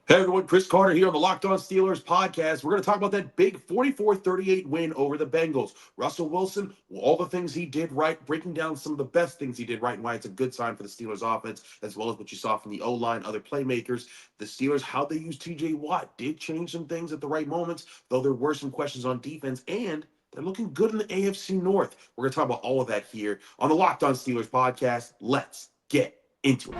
Hey everyone, Chris Carter here on the Locked On Steelers podcast. We're going to talk about that big 44-38 win over the Bengals. Russell Wilson, all the things he did right, breaking down some of the best things he did right and why it's a good sign for the Steelers offense, as well as what you saw from the O-line, other playmakers. The Steelers, how they use TJ Watt did change some things at the right moments, though there were some questions on defense, and they're looking good in the AFC North. We're going to talk about all of that here on the Locked On Steelers podcast. Let's get into it.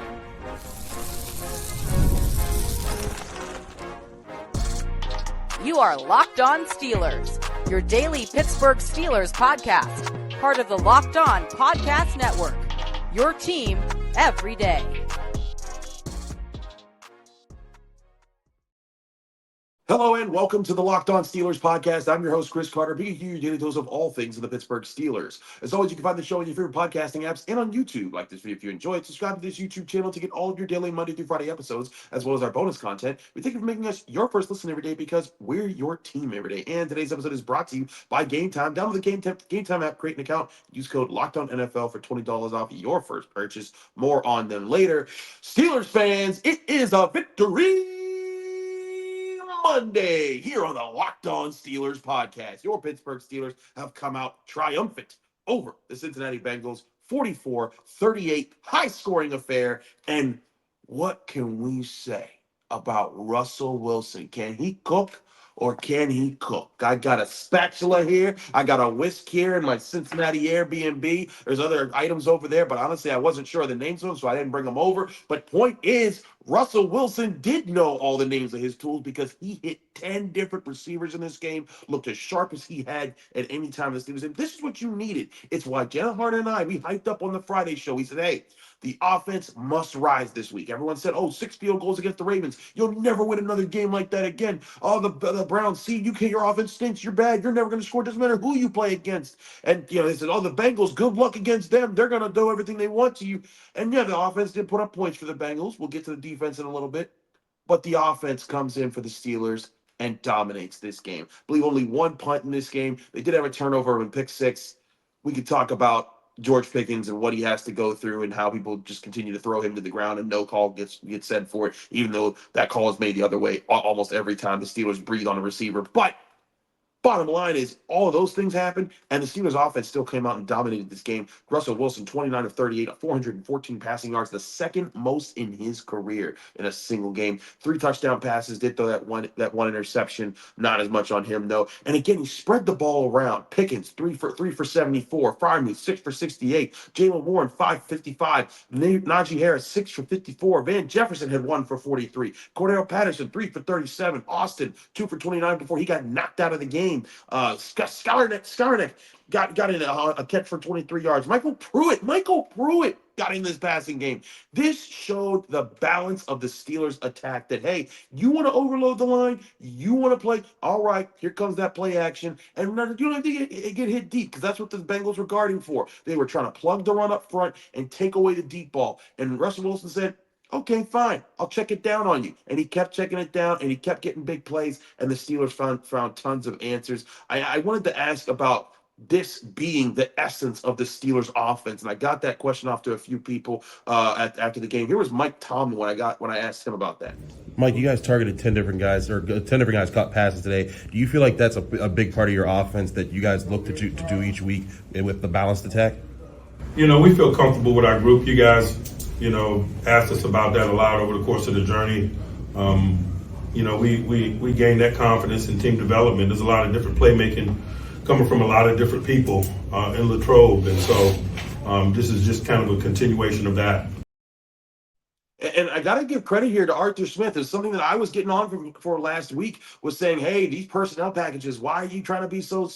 You are Locked On Steelers, your daily Pittsburgh Steelers podcast, part of the Locked On Podcast Network, your team every day. Hello and welcome to the Locked On Steelers podcast. I'm your host, Chris Carter, bringing you your daily dose of all things in the Pittsburgh Steelers. As always, you can find the show on your favorite podcasting apps and on YouTube. Like this video if you enjoy it. Subscribe to this YouTube channel to get all of your daily Monday through Friday episodes, as well as our bonus content. We thank you for making us your first listen every day because we're your team every day. And today's episode is brought to you by Game Time. Download the Game Time app, create an account, use code LOCKEDONNFL for $20 off your first purchase. More on them later. Steelers fans, it is a victory Monday here on the Locked On Steelers podcast. Your Pittsburgh Steelers have come out triumphant over the Cincinnati Bengals, 44-38, high-scoring affair. And what can we say about Russell Wilson? Can he cook or can he cook? I got a spatula here. I got a whisk here in my Cincinnati Airbnb. There's other items over there, but honestly, I wasn't sure of the names of them, so I didn't bring them over. But point is, Russell Wilson did know all the names of his tools because he hit 10 different receivers in this game, looked as sharp as he had at any time this was in. This is what you needed. It's why Jenna Hart and I, we hyped up on the Friday show. We said, hey, the offense must rise this week. Everyone said, 6 field goals against the Ravens. You'll never win another game like that again. Oh, the Browns, see, your offense stinks. You're bad. You're never going to score. It doesn't matter who you play against. And, they said, the Bengals, good luck against them. They're going to do everything they want to you. And, the offense did put up points for the Bengals. We'll get to the defense in a little bit. But the offense comes in for the Steelers and dominates this game. I believe only one punt in this game. They did have a turnover in pick six. We could talk about George Pickens and what he has to go through and how people just continue to throw him to the ground and no call gets said for it, even though that call is made the other way almost every time the Steelers breathe on a receiver. But bottom line is all of those things happened, and the Steelers offense still came out and dominated this game. Russell Wilson, 29 of 38, 414 passing yards, the second most in his career in a single game. 3 touchdown passes, did throw that one interception. Not as much on him, though. And again, he spread the ball around. Pickens, 3 for 74. Freiermuth, 6 for 68. Jaylen Warren, 5 for 55. Najee Harris, 6 for 54. Van Jefferson had 1 for 43. Cordarrelle Patterson, 3 for 37. Austin, 2 for 29 before he got knocked out of the game. Skowronek got in a catch for 23 yards. Michael Pruitt got in this passing game. This showed the balance of the Steelers' attack that, hey, you want to overload the line, you want to play, all right, here comes that play action. And you don't have to get hit deep because that's what the Bengals were guarding for. They were trying to plug the run up front and take away the deep ball. And Russell Wilson said, okay, fine. I'll check it down on you. And he kept checking it down, and he kept getting big plays, and the Steelers found tons of answers. I wanted to ask about this being the essence of the Steelers offense, and I got that question off to a few people after the game. Here was Mike Tomlin when I asked him about that. Mike, you guys targeted 10 different guys, or 10 different guys caught passes today. Do you feel like that's a big part of your offense that you guys look to do each week with the balanced attack? We feel comfortable with our group. You guys asked us about that a lot over the course of the journey. We gained that confidence in team development. There's a lot of different playmaking coming from a lot of different people in Latrobe. And so this is just kind of a continuation of that. And I got to give credit here to Arthur Smith. It's something that I was getting on for last week, was saying, hey, these personnel packages, why are you trying to be so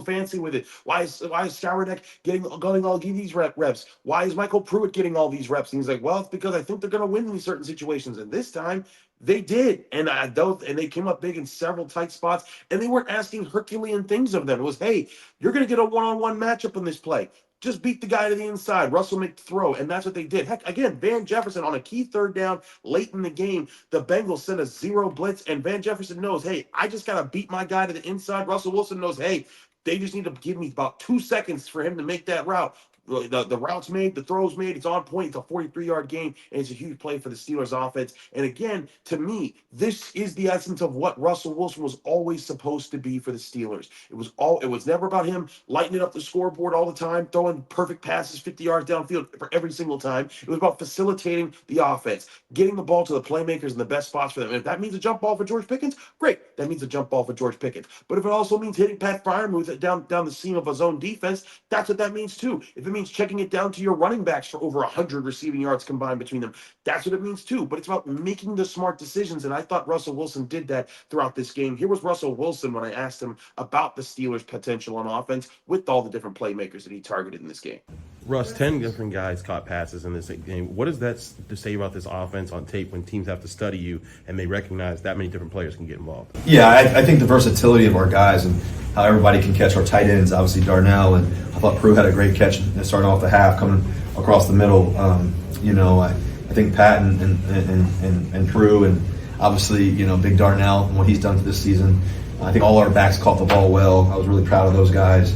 fancy with it? Why is Skowronek getting all these reps? Why is Michael Pruitt getting all these reps? And he's like, well, it's because I think they're going to win in certain situations. And this time they did. And they came up big in several tight spots, and they weren't asking Herculean things of them. It was, hey, you're going to get a one-on-one matchup in this play. Just beat the guy to the inside. Russell make the throw, and that's what they did. Heck, again, Van Jefferson on a key third down late in the game. The Bengals sent a 0 blitz, and Van Jefferson knows, hey, I just got to beat my guy to the inside. Russell Wilson knows, hey, they just need to give me about 2 seconds for him to make that route. The routes made, the throws made, it's on point. It's a 43-yard game, and it's a huge play for the Steelers offense. And again, to me, this is the essence of what Russell Wilson was always supposed to be for the Steelers. It was never about him lighting up the scoreboard all the time, throwing perfect passes 50 yards downfield for every single time. It was about facilitating the offense, getting the ball to the playmakers in the best spots for them. And if that means a jump ball for George Pickens, great. That means a jump ball for George Pickens. But if it also means hitting Pat Freiermuth down the seam of his own defense, that's what that means too. If it means checking it down to your running backs for over 100 receiving yards combined between them, that's what it means too. But it's about making the smart decisions, and I thought Russell Wilson did that throughout this game. Here was Russell Wilson when I asked him about the Steelers' potential on offense with all the different playmakers that he targeted in this game. Russ, 10 different guys caught passes in this game. What does that to say about this offense on tape when teams have to study you and they recognize that many different players can get involved? Yeah, I think the versatility of our guys and how everybody can catch our tight ends, obviously Darnell, and I thought Prue had a great catch starting off the half, coming across the middle. I think Pat and Prue, and obviously, Big Darnell and what he's done for this season. I think all our backs caught the ball well. I was really proud of those guys.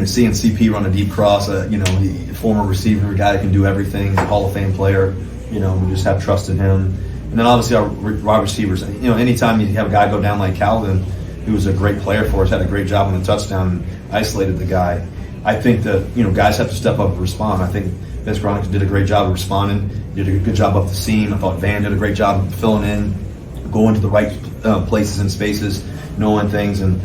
Seeing CP run a deep cross, former receiver, a guy that can do everything, a Hall of Fame player. We just have trust in him. And then obviously our wide receivers. Anytime you have a guy go down like Calvin, who was a great player for us, had a great job on the touchdown, and isolated the guy. I think that guys have to step up and respond. I think Vince Gronik did a great job of responding. Did a good job up the seam. I thought Van did a great job of filling in, going to the right places and spaces, knowing things, and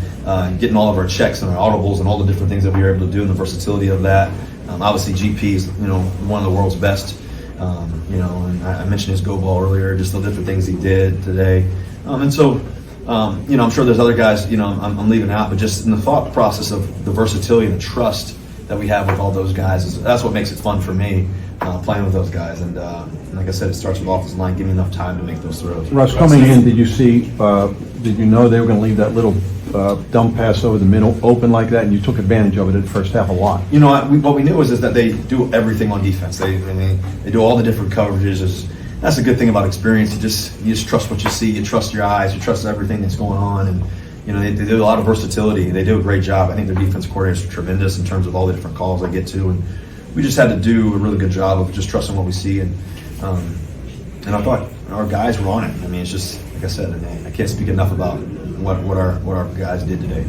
getting all of our checks and our audibles and all the different things that we were able to do, and the versatility of that. Obviously, GP is one of the world's best. And I mentioned his go ball earlier, just the different things he did today. I'm sure there's other guys, I'm leaving out, but just in the thought process of the versatility and the trust that we have with all those guys, that's what makes it fun for me, playing with those guys. And like I said, it starts with offensive line, give me enough time to make those throws. Russ, coming in, did you know they were going to leave that little dump pass over the middle open like that, and you took advantage of it in the first half a lot? What we knew is that they do everything on defense. They do all the different coverages. That's a good thing about experience. You just trust what you see. You trust your eyes. You trust everything that's going on. And they do a lot of versatility. They do a great job. I think their defense coordinators are tremendous in terms of all the different calls I get to. And we just had to do a really good job of just trusting what we see. And I thought our guys were on it. It's just like I said. I can't speak enough about what our guys did today.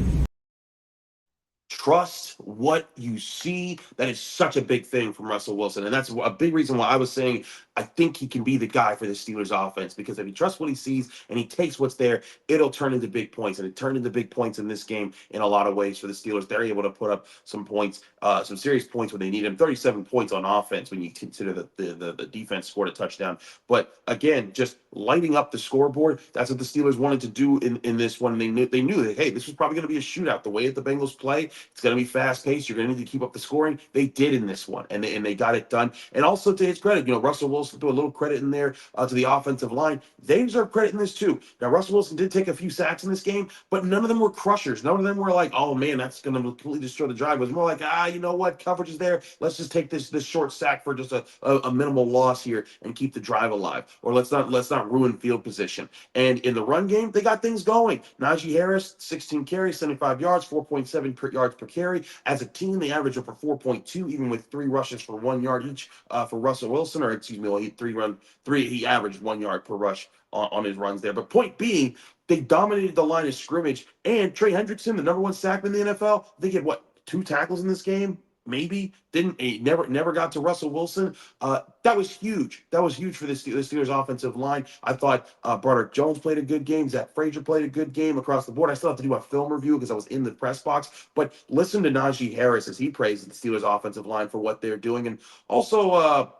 Trust what you see. That is such a big thing from Russell Wilson. And that's a big reason why I was saying I think he can be the guy for the Steelers offense, because if he trusts what he sees and he takes what's there, it'll turn into big points. And it turned into big points in this game in a lot of ways for the Steelers. They're able to put up some points, some serious points when they need them. 37 points on offense when you consider the defense scored a touchdown. But again, just lighting up the scoreboard, that's what the Steelers wanted to do in this one. They knew that, hey, this was probably going to be a shootout. The way that the Bengals play, it's going to be fast-paced. You're going to need to keep up the scoring. They did in this one, and they got it done. And also, to his credit, Russell Wilson threw a little credit in there to the offensive line. They deserve credit in this too. Now, Russell Wilson did take a few sacks in this game, but none of them were crushers. None of them were like, oh, man, that's going to completely destroy the drive. It was more like, you know what? Coverage is there. Let's just take this short sack for just a minimal loss here and keep the drive alive. Or let's not ruin field position. And in the run game, they got things going. Najee Harris, 16 carries, 75 yards, 4.7 yards per carry. As a team, they average over 4.2, even with 3 rushes for 1 yard each for Russell Wilson, or excuse me, well, he averaged 1 yard per rush on his runs there. But point being, they dominated the line of scrimmage. And Trey Hendrickson, the number 1 sackman in the NFL, they get 2 tackles in this game? Maybe never got to Russell Wilson. That was huge. That was huge for the Steelers offensive line. I thought Broderick Jones played a good game. Zach Frazier played a good game across the board. I still have to do a film review because I was in the press box. But listen to Najee Harris as he praises the Steelers offensive line for what they're doing. And also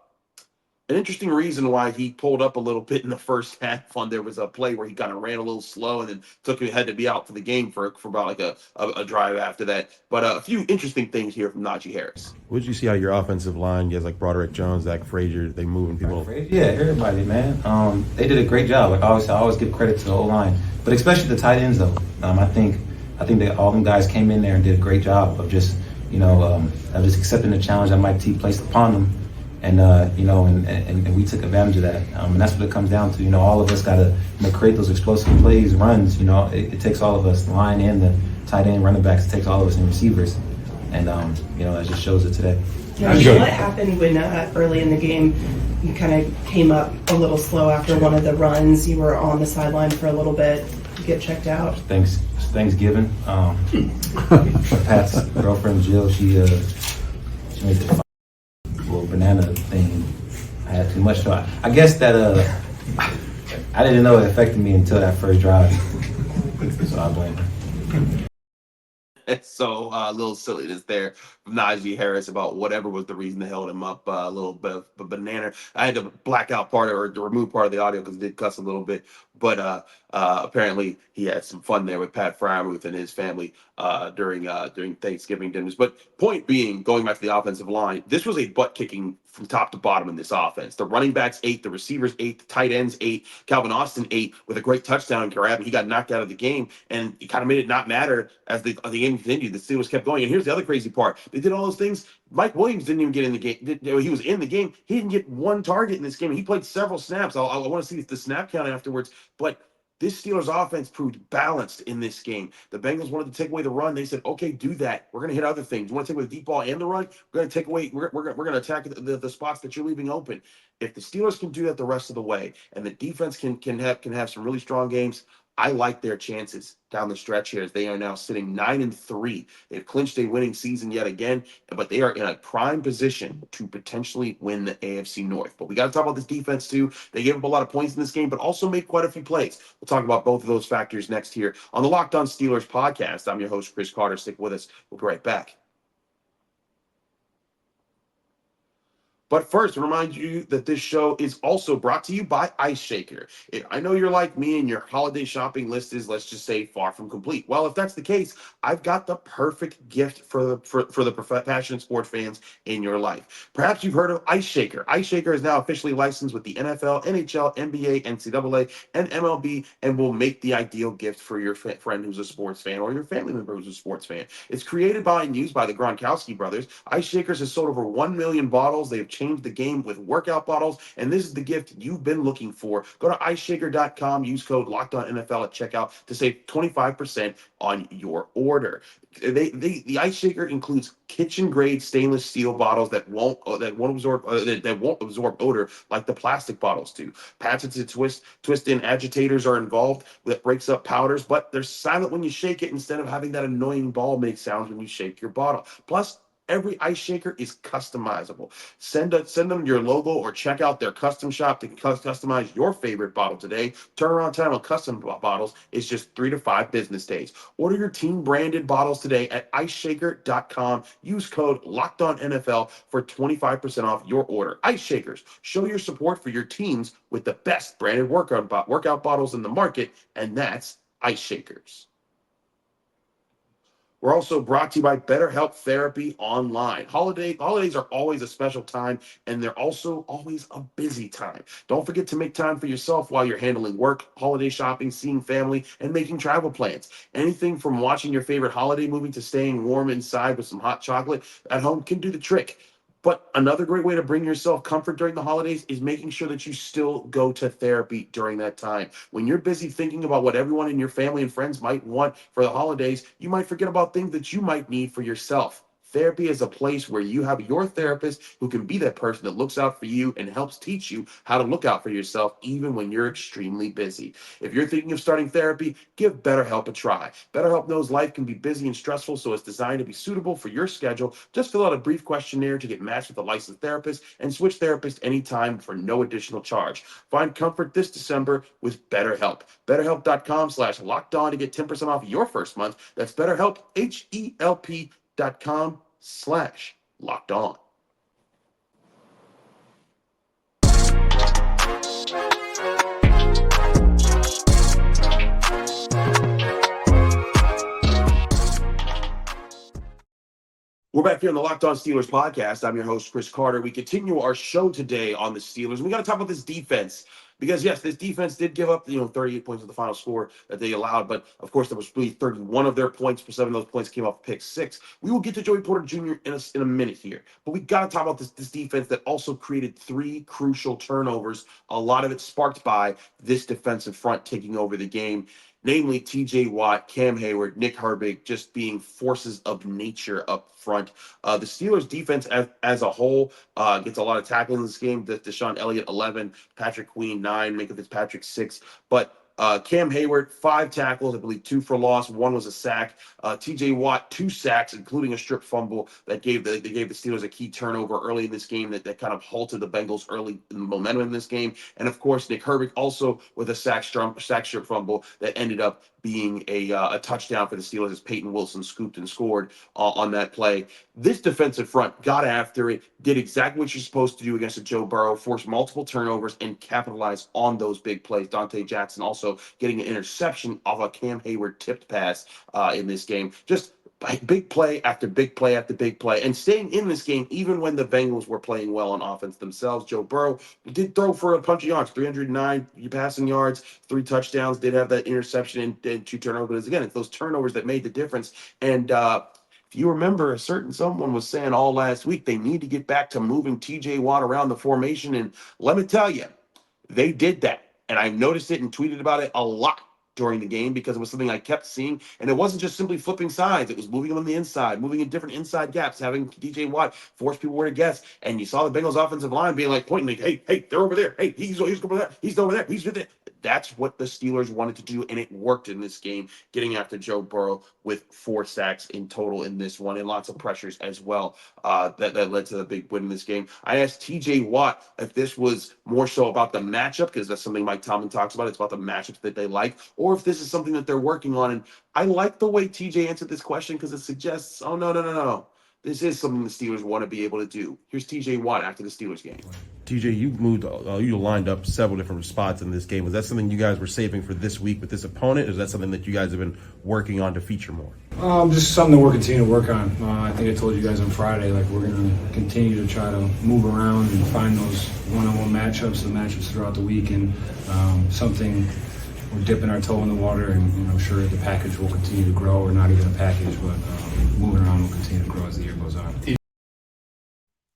an interesting reason why he pulled up a little bit in the first half. There was a play where he kind of ran a little slow and then had to be out for the game for about like a drive after that. But a few interesting things here from Najee Harris. What did you see how your offensive line, guys like Broderick Jones, Zach Frazier, they moving people? Yeah, everybody, man. They did a great job. Like I always give credit to the O-line, but especially the tight ends though. I think that all them guys came in there and did a great job of just of just accepting the challenge that Mike T placed upon them. And and we took advantage of that, and that's what it comes down to. All of us got to create those explosive plays, runs. It takes all of us, the line and the tight end, running backs. It takes all of us and receivers. and it just shows it today. Najee, what happened when early in the game you kind of came up a little slow after one of the runs? You were on the sideline for a little bit. You get checked out. Thanksgiving. Pat's girlfriend Jill, she made the little banana thing. I had too much, so I guess that I didn't know it affected me until that first drive. So I blame her. So a little silliness there from Najee Harris about whatever was the reason that held him up, a little bit of a banana. I had to black out part or to remove part of the audio because it did cuss a little bit. But apparently he had some fun there with Pat Freiermuth and his family during Thanksgiving dinners. But point being, going back to the offensive line, this was a butt kicking from top to bottom in this offense. The running backs ate, the receivers ate, the tight ends ate, Calvin Austin ate with a great touchdown grab, and he got knocked out of the game, and it kind of made it not matter as the game continued. The Steelers kept going, and here's the other crazy part: they did all those things. Mike Williams didn't even get in the game. He was in the game. He didn't get one target in this game. He played several snaps. I want to see the snap count afterwards, but this Steelers offense proved balanced in this game. The Bengals wanted to take away the run. They said, okay, do that. We're going to hit other things. You want to take away the deep ball and the run? We're going to take away, we're going to attack the spots that you're leaving open. If the Steelers can do that the rest of the way, and the defense can have some really strong games, I like their chances down the stretch here as they are now sitting 9-3. They've clinched a winning season yet again, but they are in a prime position to potentially win the AFC North. But we got to talk about this defense too. They gave up a lot of points in this game, but also made quite a few plays. We'll talk about both of those factors next here on the Locked On Steelers podcast. I'm your host, Chris Carter. Stick with us. We'll be right back. But first, remind you that this show is also brought to you by Ice Shaker. I know you're like me and your holiday shopping list is, let's just say, far from complete. Well, if that's the case, I've got the perfect gift for the passionate sports fans in your life. Perhaps you've heard of Ice Shaker. Ice Shaker is now officially licensed with the NFL, NHL, NBA, NCAA, and MLB, and will make the ideal gift for your friend who's a sports fan or your family member who's a sports fan. It's created by and used by the Gronkowski brothers. Ice Shakers has sold over 1 million bottles. They have changed the game with workout bottles, and this is the gift you've been looking for. Go to iceshaker.com, use code LOCKEDONNFL at checkout to save 25% on your order. The Ice Shaker includes kitchen grade stainless steel bottles that won't absorb odor like the plastic bottles do. Patented twist-in agitators are involved that breaks up powders, but they're silent when you shake it instead of having that annoying ball make sounds when you shake your bottle. Plus, every Ice Shaker is customizable. Send them your logo or check out their custom shop to customize your favorite bottle today. Turnaround time on custom bottles is just 3 to 5 business days. Order your team branded bottles today at iceshaker.com. Use code LOCKEDONNFL for 25% off your order. Ice Shakers, show your support for your teams with the best branded workout bottles in the market, and that's Ice Shakers. We're also brought to you by BetterHelp Therapy Online. Holidays are always a special time, and they're also always a busy time. Don't forget to make time for yourself while you're handling work, holiday shopping, seeing family, and making travel plans. Anything from watching your favorite holiday movie to staying warm inside with some hot chocolate at home can do the trick. But another great way to bring yourself comfort during the holidays is making sure that you still go to therapy during that time. When you're busy thinking about what everyone in your family and friends might want for the holidays, you might forget about things that you might need for yourself. Therapy is a place where you have your therapist who can be that person that looks out for you and helps teach you how to look out for yourself even when you're extremely busy. If you're thinking of starting therapy, give BetterHelp a try. BetterHelp knows life can be busy and stressful, so it's designed to be suitable for your schedule. Just fill out a brief questionnaire to get matched with a licensed therapist and switch therapists anytime for no additional charge. Find comfort this December with BetterHelp. BetterHelp.com/lockedon to get 10% off your first month. That's BetterHelp, HELP.com/locked on. We're back here on the Locked On Steelers podcast. I'm your host, Chris Carter. We continue our show today on the Steelers. We got to talk about this defense because, yes, this defense did give up, 38 points of the final score that they allowed. But, of course, there was really 31 of their points. For 7 of those points came off pick 6. We will get to Joey Porter Jr. in a minute here. But we got to talk about this defense that also created 3 crucial turnovers. A lot of it sparked by this defensive front taking over the game. namely TJ Watt, Cam Heyward, Nick Herbig, just being forces of nature up front. The Steelers defense as a whole gets a lot of tackling in this game. Deshaun Elliott, 11, Patrick Queen, 9, Minka Fitzpatrick, 6. But Cam Heyward, 5 tackles, I believe 2 for loss, 1 was a sack. TJ Watt, 2 sacks, including a strip fumble that gave the Steelers a key turnover early in this game that kind of halted the Bengals early in the momentum in this game. And of course, Nick Herbig also with a sack strip fumble that ended up being a touchdown for the Steelers as Payton Wilson scooped and scored on that play. This defensive front got after it, did exactly what you're supposed to do against a Joe Burrow, forced multiple turnovers, and capitalized on those big plays. Donte Jackson also getting an interception off a Cam Heyward tipped pass in this game. Just big play after big play after big play, and staying in this game even when the Bengals were playing well on offense themselves. Joe Burrow did throw for a bunch of yards, 309 passing yards, 3 touchdowns, did have that interception and 2 turnovers. Again, it's those turnovers that made the difference. And if you remember, someone was saying all last week they need to get back to moving TJ Watt around the formation, and let me tell you, they did that. And I noticed it and tweeted about it a lot during the game because it was something I kept seeing. And it wasn't just simply flipping sides. It was moving them on the inside, moving in different inside gaps, having DJ Watt force people where to guess. And you saw the Bengals offensive line being like pointing like, hey, they're over there. Hey, he's over there. He's over there. He's with it. That's what the Steelers wanted to do, and it worked in this game, getting after Joe Burrow with 4 sacks in total in this one, and lots of pressures as well that led to the big win in this game. I asked TJ Watt if this was more so about the matchup, because that's something Mike Tomlin talks about. It's about the matchups that they like, or if this is something that they're working on. And I like the way TJ answered this question because it suggests, oh, no. This is something the Steelers want to be able to do. Here's TJ Watt after the Steelers game. TJ, you lined up several different spots in this game. Was that something you guys were saving for this week with this opponent? Or is that something that you guys have been working on to feature more? Just something that we're continuing to work on. I think I told you guys on Friday, like we're going to continue to try to move around and find those one-on-one matchups, the matchups throughout the week, and something we're dipping our toe in the water, and sure the package will continue to grow, or not even a package, but moving around will continue to grow as the year goes on.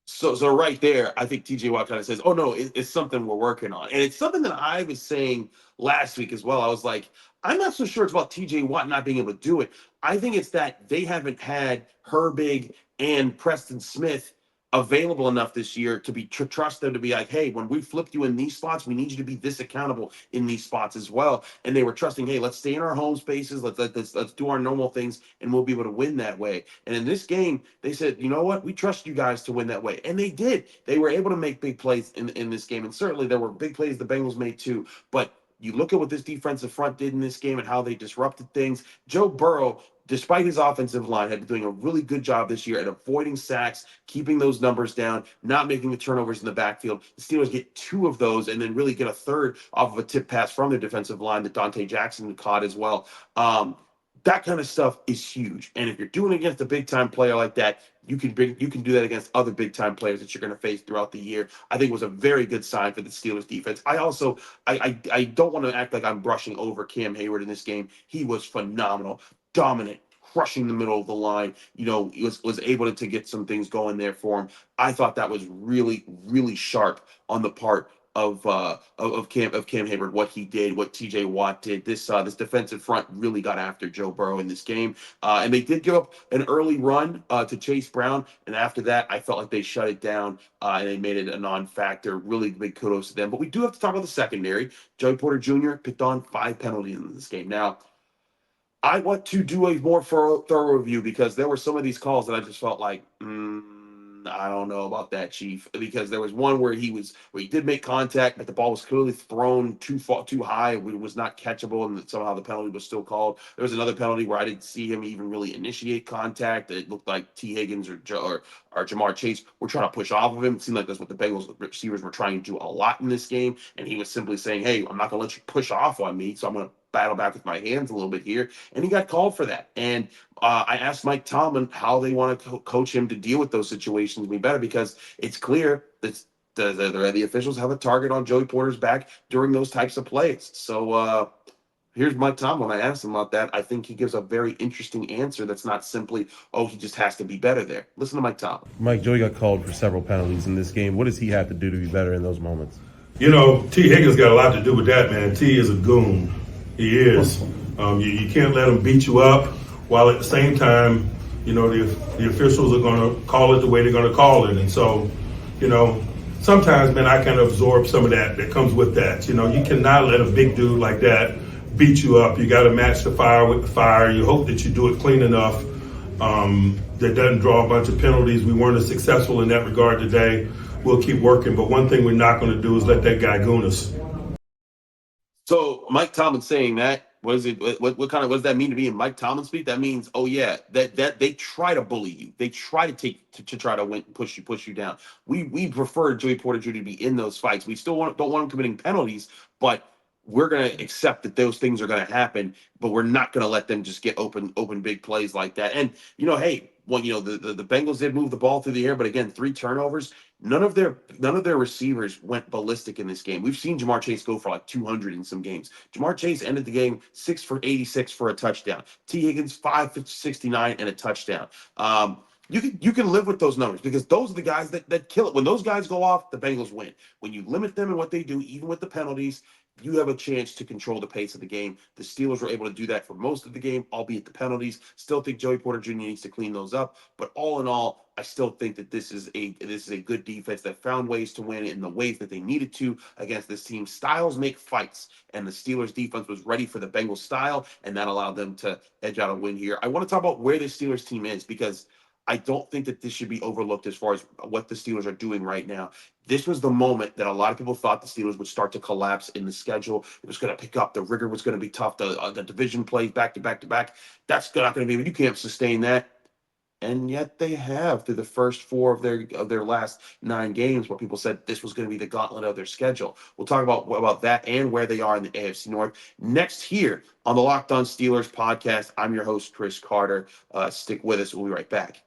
So right there, I think TJ Watt kind of says, oh, no, it's something we're working on. And it's something that I was saying last week as well. I was like, I'm not so sure it's about TJ Watt not being able to do it. I think it's that they haven't had Herbig and Preston Smith available enough this year to be trust them to be like, hey, when we flipped you in these spots, we need you to be this accountable in these spots as well. And they were trusting, hey, let's stay in our home spaces, let's do our normal things, and we'll be able to win that way. And in this game, they said, you know what, we trust you guys to win that way, and they did. They were able to make big plays in this game, and certainly there were big plays the Bengals made too. But you look at what this defensive front did in this game and how they disrupted things. Joe Burrow, despite his offensive line, had been doing a really good job this year at avoiding sacks, keeping those numbers down, not making the turnovers in the backfield. The Steelers get 2 of those and then really get a third off of a tip pass from their defensive line that Donte Jackson caught as well. That kind of stuff is huge. And if you're doing it against a big-time player like that, you can do that against other big-time players that you're going to face throughout the year. I think it was a very good sign for the Steelers defense. I don't want to act like I'm brushing over Cam Heyward in this game. He was phenomenal, dominant, crushing the middle of the line. He was able to get some things going there for him. I thought that was really, really sharp on the part of Cam Heyward, what he did, what TJ Watt did. This defensive front really got after Joe Burrow in this game, and they did give up an early run to Chase Brown, and after that, I felt like they shut it down and they made it a non-factor. Really big kudos to them. But we do have to talk about the secondary. Joey Porter Jr. picked on 5 penalties in this game. Now, I want to do a more thorough review because there were some of these calls that I just felt like, I don't know about that, Chief, because there was one where he did make contact, but the ball was clearly thrown too high. It was not catchable, and somehow the penalty was still called. There was another penalty where I didn't see him even really initiate contact. It looked like T. Higgins or Jamar Chase were trying to push off of him. It seemed like that's what the Bengals receivers were trying to do a lot in this game, and he was simply saying, hey, I'm not going to let you push off on me, so I'm going to battle back with my hands a little bit here, and he got called for that. And I asked Mike Tomlin how they want to coach him to deal with those situations be better, because it's clear that the officials have a target on Joey Porter's back during those types of plays. So here's Mike Tomlin. I asked him about that. I think he gives a very interesting answer that's not simply, oh, he just has to be better there. Listen to Mike Tomlin. Mike, Joey got called for several penalties in this game. What does he have to do to be better in those moments? T. Higgins got a lot to do with that, man. T is a goon. He is. You can't let them beat you up, while at the same time, the officials are going to call it the way they're going to call it. And so, sometimes, man, I kind of absorb some of that comes with that. You cannot let a big dude like that beat you up. You got to match the fire with the fire. You hope that you do it clean enough that doesn't draw a bunch of penalties. We weren't as successful in that regard today. We'll keep working. But one thing we're not going to do is let that guy goon us. So Mike Tomlin saying that, what is it? What does that mean to be in Mike Tomlin speak? That means, oh yeah, that they try to bully you. They try to try to win, push you down. We prefer Joey Porter Jr. to be in those fights. We still don't want him committing penalties, but we're going to accept that those things are going to happen, but we're not going to let them just get open big plays like that. And, hey, the Bengals did move the ball through the air, but again, 3 turnovers. None of their receivers went ballistic in this game. We've seen Jamar Chase go for like 200 in some games. Jamar Chase ended the game 6 for 86 for a touchdown. T. Higgins 5 for 69 and a touchdown. You can live with those numbers because those are the guys that kill it. When those guys go off, the Bengals win. When you limit them in what they do, even with the penalties, you have a chance to control the pace of the game. The Steelers were able to do that for most of the game, albeit the penalties. Still think Joey Porter Jr. needs to clean those up. But all in all, I still think that this is a good defense that found ways to win in the ways that they needed to against this team. Styles make fights, and the Steelers defense was ready for the Bengals style, and that allowed them to edge out a win here. I want to talk about where the Steelers team is because I don't think that this should be overlooked as far as what the Steelers are doing right now. This was the moment that a lot of people thought the Steelers would start to collapse in the schedule. It was going to pick up. The rigor was going to be tough. The division plays back to back to back. That's not going to be. You can't sustain that. And yet they have through the first 4 of their last 9 games, where people said this was going to be the gauntlet of their schedule. We'll talk about that and where they are in the AFC North next here on the Locked On Steelers podcast. I'm your host, Chris Carter. Stick with us. We'll be right back.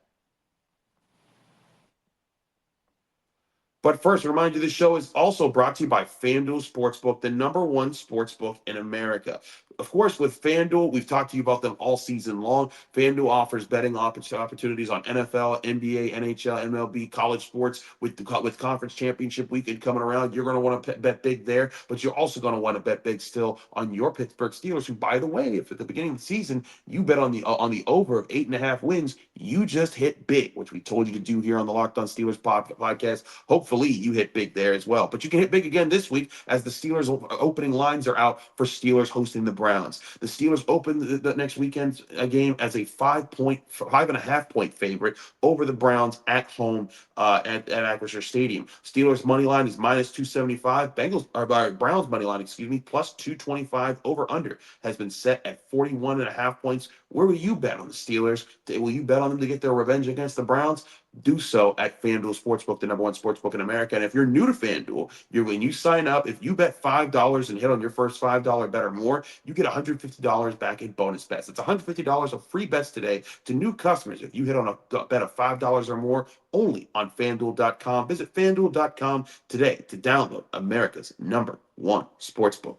But first, remind you, this show is also brought to you by FanDuel Sportsbook, the #1 sportsbook in America. Of course, with FanDuel, we've talked to you about them all season long. FanDuel offers betting opportunities on NFL, NBA, NHL, MLB, college sports. With conference championship weekend coming around, you're going to want to bet big there, but you're also going to want to bet big still on your Pittsburgh Steelers, who, by the way, if at the beginning of the season you bet on the over of 8.5 wins, you just hit big, which we told you to do here on the Locked On Steelers podcast. Hopefully you hit big there as well. But you can hit big again this week as the Steelers opening lines are out for Steelers hosting the Browns. The Steelers open the next weekend's game as a 5.5 point favorite over the Browns at home at Acrisure Stadium. Steelers money line is -275. Browns money line, plus 225. Over under has been set at 41.5 points. Where will you bet on the Steelers? Will you bet on them to get their revenge against the Browns? Do so at FanDuel Sportsbook, the #1 sportsbook in America. And if you're new to FanDuel, when you sign up, if you bet $5 and hit on your first $5 bet or more, you get $150 back in bonus bets. It's $150 of free bets today to new customers if you hit on a bet of $5 or more only on FanDuel.com. Visit FanDuel.com today to download America's #1 sportsbook.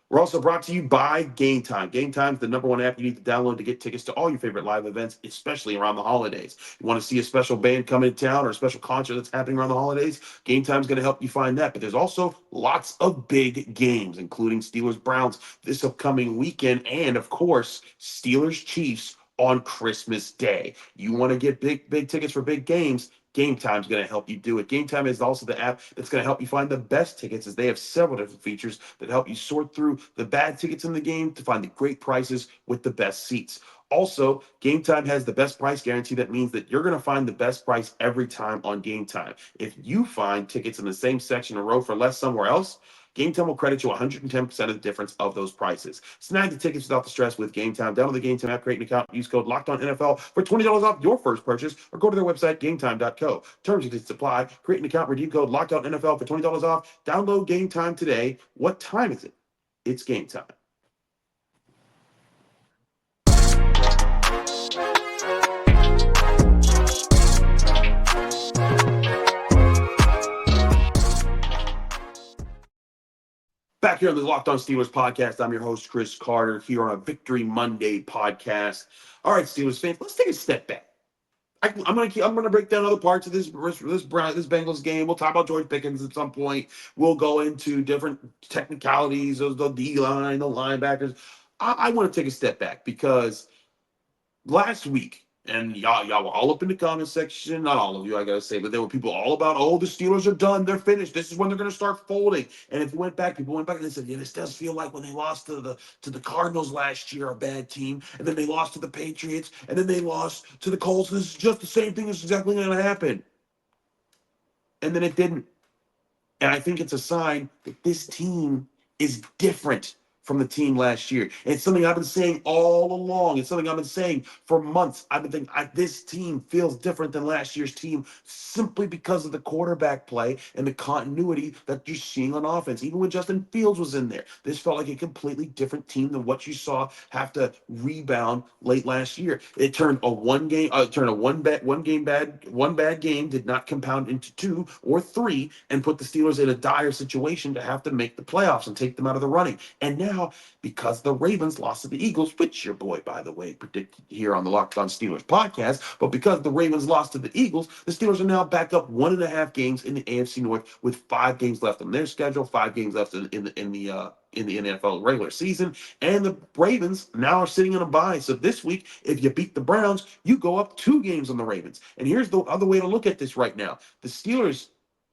We're also brought to you by Game Time. Game Time is the #1 app you need to download to get tickets to all your favorite live events, especially around the holidays. You want to see a special band come in town or a special concert that's happening around the holidays? Game Time is going to help you find that. But there's also lots of big games, including Steelers-Browns this upcoming weekend, and, of course, Steelers-Chiefs on Christmas Day. You want to get big tickets for big games? Game Time is going to help you do it. Game Time is also the app that's going to help you find the best tickets, as they have several different features that help you sort through the bad tickets in the game to find the great prices with the best seats. Also, Game Time has the best price guarantee. That means that you're going to find the best price every time on Game Time. If you find tickets in the same section or row for less somewhere else, Game Time will credit you 110% of the difference of those prices. Snag the tickets without the stress with Game Time. Download the Game Time app, create an account, use code LOCKEDONNFL for $20 off your first purchase, or go to their website, gametime.co. Terms and conditions apply. Create an account, redeem code LOCKEDONNFL for $20 off. Download Game Time today. What time is it? It's Game Time. Back here on the Locked On Steelers podcast, I'm your host, Chris Carter, here on a Victory Monday podcast. All right, Steelers fans, let's take a step back. I'm gonna break down other parts of this Bengals game. We'll talk about George Pickens at some point. We'll go into different technicalities of the D line, the linebackers. I want to take a step back because last week, and y'all were all up in the comment section. Not all of you, I gotta say, but there were people all about, oh, the Steelers are done, they're finished. This is when they're gonna start folding. And if you went back, people went back and they said, yeah, this does feel like when they lost to the Cardinals last year, a bad team, and then they lost to the Patriots, and then they lost to the Colts. This is just the same thing that's exactly gonna happen. And then it didn't. And I think it's a sign that this team is different from the team last year. And it's something I've been saying all along. It's something I've been saying for months. I've been thinking this team feels different than last year's team simply because of the quarterback play and the continuity that you're seeing on offense. Even when Justin Fields was in there, this felt like a completely different team than what you saw have to rebound late last year. It turned a one bad game did not compound into 2 or 3 and put the Steelers in a dire situation to have to make the playoffs and take them out of the running. And now, because the Ravens lost to the Eagles, which your boy, by the way, predicted here on the Locked On Steelers podcast, but because the Ravens lost to the Eagles, the Steelers are now back up 1.5 games in the AFC North with 5 games left on their schedule, 5 games left in the NFL regular season, and the Ravens now are sitting in a bye. So this week, if you beat the Browns, you go up 2 games on the Ravens. And here's the other way to look at this right now: the Steelers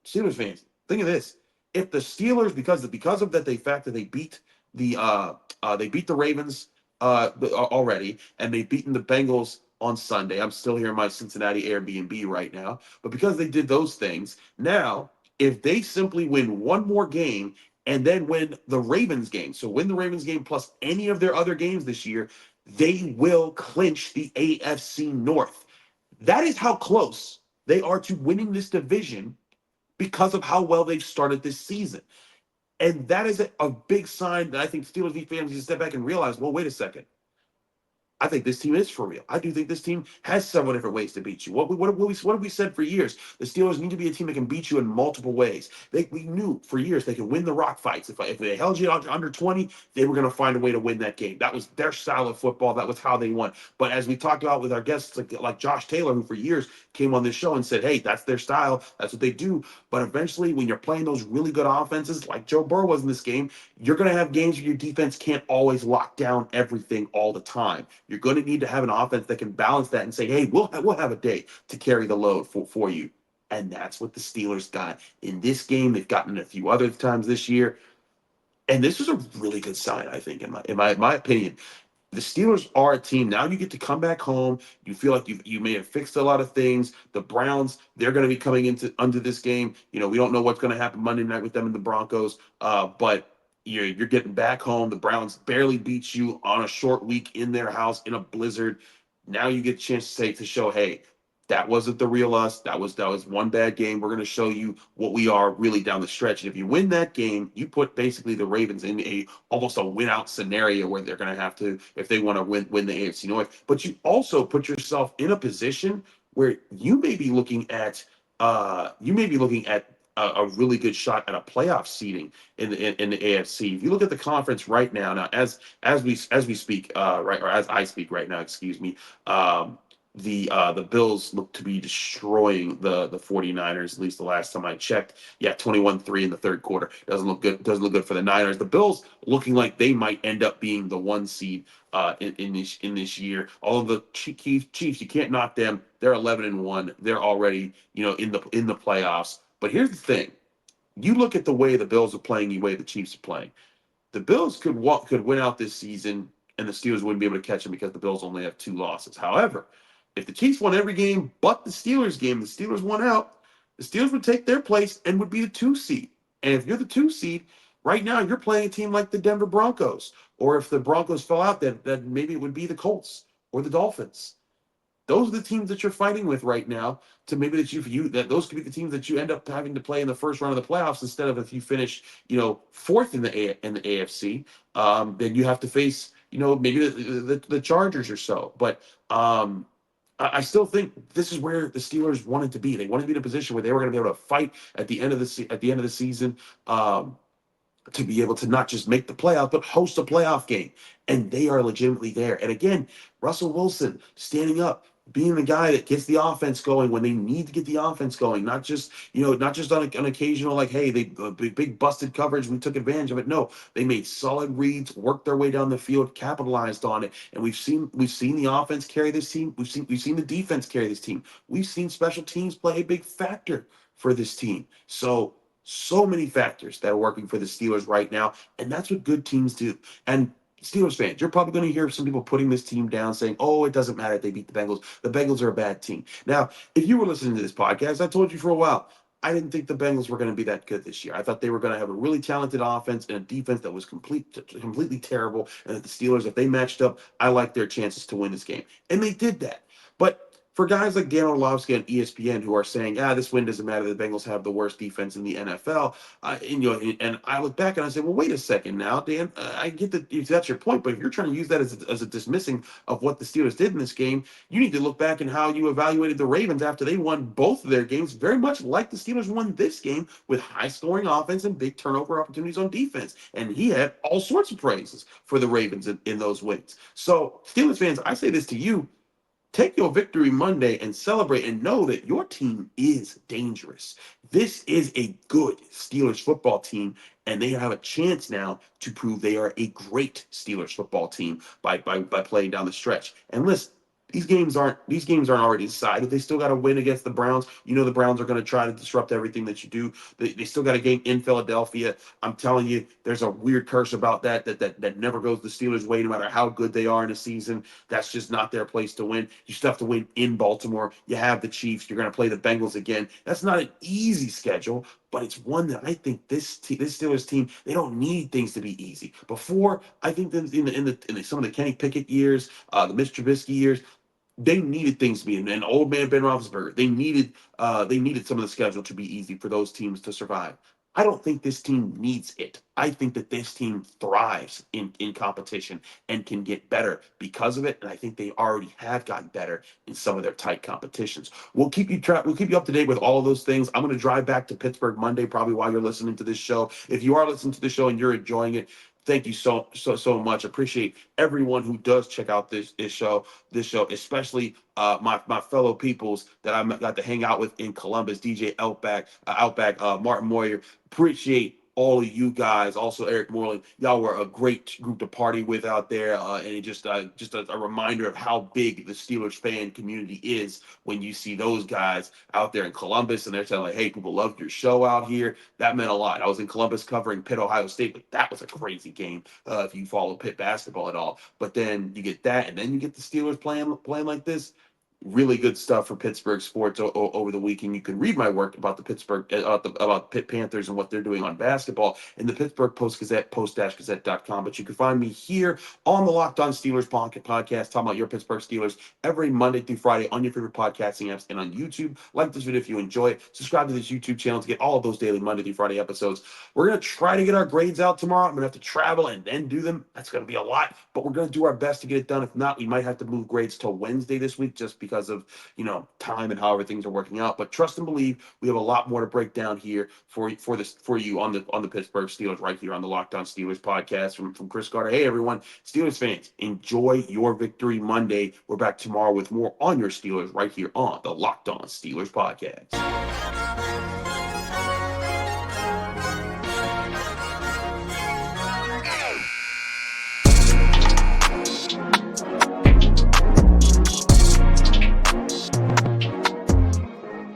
fans, think of this: if the Steelers, because of that, the fact that they beat the Ravens already, and they've beaten the Bengals on Sunday. I'm still here in my Cincinnati Airbnb right now, but because they did those things, now if they simply win one more game and then win the Ravens game, so win the Ravens game plus any of their other games this year, they will clinch the AFC North. That is how close they are to winning this division because of how well they've started this season. And that is a big sign that I think Steelers fans need to step back and realize, well, wait a second. I think this team is for real. I do think this team has several different ways to beat you. What have we said for years? The Steelers need to be a team that can beat you in multiple ways. We knew for years they could win the rock fights. If they held you under 20, they were going to find a way to win that game. That was their style of football. That was how they won. But as we talked about with our guests like Josh Taylor, who for years came on this show and said, hey, that's their style. That's what they do. But eventually, when you're playing those really good offenses, like Joe Burrow was in this game, you're going to have games where your defense can't always lock down everything all the time. You're going to need to have an offense that can balance that and say, hey, we'll have a day to carry the load for you. And that's what the Steelers got in this game. They've gotten it a few other times this year. And this is a really good sign, I think, in my opinion. The Steelers are a team. Now you get to come back home. You feel like you may have fixed a lot of things. The Browns, they're going to be coming under this game. We don't know what's going to happen Monday night with them and the Broncos. But you're getting back home. The Browns barely beat you on a short week in their house in a blizzard. Now you get a chance to show, hey, that wasn't the real us. That was one bad game. We're going to show you what we are really down the stretch. And if you win that game, you put basically the Ravens in almost a win-out scenario where they're going to have to, if they want to win the AFC North. But you also put yourself in a position where you may be looking at a really good shot at a playoff seeding in the AFC. If you look at the conference right now, as we speak, right, or as I speak right now, excuse me, the Bills look to be destroying the 49ers, at least the last time I checked. Yeah, 21-3 in the third quarter. Doesn't look good for the Niners. The Bills looking like they might end up being the 1 seed in this year. All of the Chiefs, you can't knock them. They're 11-1. They're already, in the playoffs. But here's the thing. You look at the way the Bills are playing, the way the Chiefs are playing. The Bills could win out this season, and the Steelers wouldn't be able to catch them because the Bills only have 2 losses. However, if the Chiefs won every game but the Steelers game, the Steelers won out, the Steelers would take their place and would be the 2 seed. And if you're the 2 seed, right now you're playing a team like the Denver Broncos. Or if the Broncos fell out, then maybe it would be the Colts or the Dolphins. Those are the teams that you're fighting with right now. To maybe that those could be the teams that you end up having to play in the first round of the playoffs instead of if you finish 4th in the AFC. Then you have to face maybe the Chargers or so. But I still think this is where the Steelers wanted to be. They wanted to be in a position where they were going to be able to fight at the end of the season. To be able to not just make the playoff, but host a playoff game. And they are legitimately there. And again, Russell Wilson standing up, being the guy that gets the offense going when they need to get the offense going, not just on an occasional like, hey, they big busted coverage, we took advantage of it. No, they made solid reads, worked their way down the field, capitalized on it, and we've seen the offense carry this team. We've seen the defense carry this team. We've seen special teams play a big factor for this team. So many factors that are working for the Steelers right now, and that's what good teams do. And Steelers fans, you're probably going to hear some people putting this team down saying, oh, it doesn't matter if they beat the Bengals. The Bengals are a bad team. Now, if you were listening to this podcast, I told you for a while, I didn't think the Bengals were going to be that good this year. I thought they were going to have a really talented offense and a defense that was completely terrible, and that the Steelers, if they matched up, I liked their chances to win this game. And they did that. But for guys like Dan Orlovsky on ESPN who are saying, this win doesn't matter, the Bengals have the worst defense in the NFL, and I look back and I say, well, wait a second now, Dan, I get that that's your point, but if you're trying to use that as a dismissing of what the Steelers did in this game, you need to look back and how you evaluated the Ravens after they won both of their games, very much like the Steelers won this game with high-scoring offense and big turnover opportunities on defense. And he had all sorts of praises for the Ravens in those wins. So, Steelers fans, I say this to you, take your victory Monday and celebrate and know that your team is dangerous. This is a good Steelers football team, and they have a chance now to prove they are a great Steelers football team by playing down the stretch. And listen, these games aren't already decided. They still got to win against the Browns. You know the Browns are going to try to disrupt everything that you do. They still got a game in Philadelphia. I'm telling you, there's a weird curse about that never goes the Steelers' way, no matter how good they are in a season. That's just not their place to win. You still have to win in Baltimore. You have the Chiefs. You're going to play the Bengals again. That's not an easy schedule, but it's one that I think this Steelers team, they don't need things to be easy. Before, I think in some of the Kenny Pickett years, the Mitch Trubisky years, they needed things to be, and old man Ben Roethlisberger, they needed some of the schedule to be easy for those teams to survive. I don't think this team needs it. I think that this team thrives in competition and can get better because of it. And I think they already have gotten better in some of their tight competitions. We'll keep you up to date with all of those things. I'm going to drive back to Pittsburgh Monday, probably while you're listening to this show. If you are listening to the show and you're enjoying it, thank you so much. Appreciate everyone who does check out this show, especially my fellow peoples that I got to hang out with in Columbus, DJ Outback, Martin Moyer. Appreciate all of you guys. Also, Eric Moreland, y'all were a great group to party with out there, and it just a reminder of how big the Steelers fan community is when you see those guys out there in Columbus, and they're telling like, hey, people loved your show out here. That meant a lot. I was in Columbus covering Pitt, Ohio State, but that was a crazy game if you follow Pitt basketball at all. But then you get that, and then you get the Steelers playing like this. Really good stuff for Pittsburgh sports over the weekend. You can read my work about the Pittsburgh about Pitt Panthers and what they're doing on basketball in the Pittsburgh Post-Gazette, post-gazette.com. But you can find me here on the Locked On Steelers podcast, talking about your Pittsburgh Steelers every Monday through Friday on your favorite podcasting apps and on YouTube. Like this video if you enjoy it. Subscribe to this YouTube channel to get all of those daily Monday through Friday episodes. We're going to try to get our grades out tomorrow. I'm going to have to travel and then do them. That's going to be a lot, but we're going to do our best to get it done. If not, we might have to move grades till Wednesday this week just because of time and how everything's are working out. But trust and believe, we have a lot more to break down here for you on the Pittsburgh Steelers right here on the Locked On Steelers podcast from Chris Carter. Hey everyone, Steelers fans, enjoy your victory Monday. We're back tomorrow with more on your Steelers right here on the Locked On Steelers podcast.